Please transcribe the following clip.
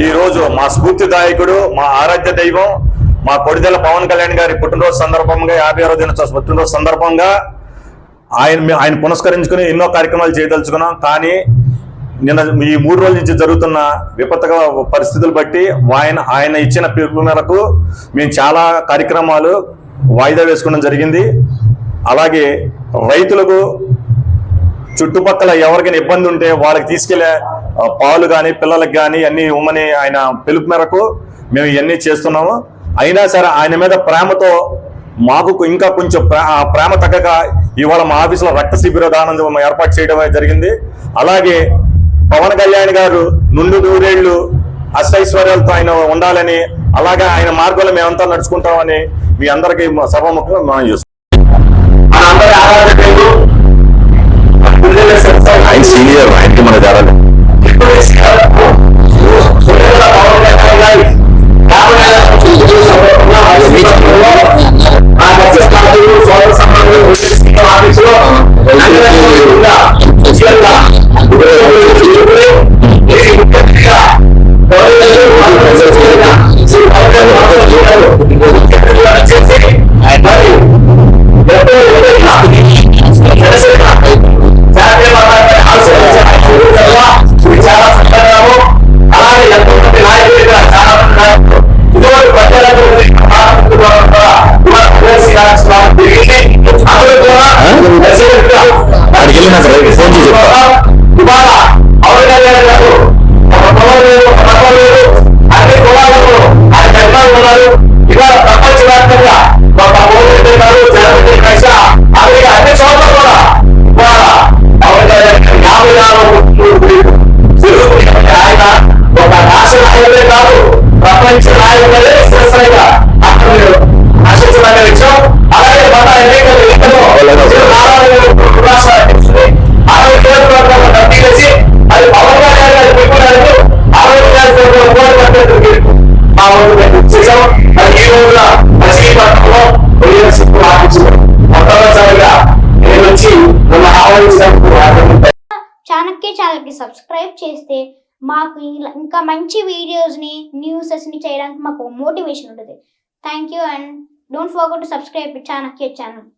ఈ రోజు మా స్ఫూర్తిదాయకుడు, మా ఆరాధ్య దైవం, మా కొడిదెల పవన్ కళ్యాణ్ గారి పుట్టినరోజు సందర్భంగా 56వ దినోత్సవ పుట్టినరోజు సందర్భంగా ఆయన పునస్కరించుకుని ఎన్నో కార్యక్రమాలు చేయదలుచుకున్నాం. కానీ నిన్న ఈ 3 రోజుల నుంచి జరుగుతున్న విపత్తుగా పరిస్థితులు బట్టి ఆయన ఇచ్చిన పిలుపు మేరకు మేము చాలా కార్యక్రమాలు వాయిదా వేసుకోవడం జరిగింది. అలాగే రైతులకు చుట్టుపక్కల ఎవరికైనా ఇబ్బంది ఉంటే వాళ్ళకి తీసుకెళ్లే పాలు కానీ పిల్లలకు కానీ అన్ని ఇవ్వమని ఆయన పిలుపు మేరకు మేము ఇవన్నీ చేస్తున్నాము. అయినా సరే ఆయన మీద ప్రేమతో మాకు ఇంకా కొంచెం ప్రేమ తగ్గక ఇవాళ మా ఆఫీసులో రక్త శిబిర దానం ఏర్పాటు చేయడం జరిగింది. అలాగే పవన్ కళ్యాణ్ గారు నూరేళ్లు అష్టైశ్వర్యాలతో ఆయన ఉండాలని, అలాగే ఆయన మార్గంలో మేమంతా నడుచుకుంటామని మీ అందరికీ సభాముఖంగా మనం చూస్తాం. ఆయన సీనియర్, ఆయనకి మన జరగదు. చాణక్య ఛానల్కి సబ్స్క్రైబ్ చేస్తే మాకు ఇంకా మంచి వీడియోస్ని న్యూసెస్ని చేయడానికి మాకు మోటివేషన్ ఉంటుంది. Thank you and don't forget to subscribe Chanakya channel.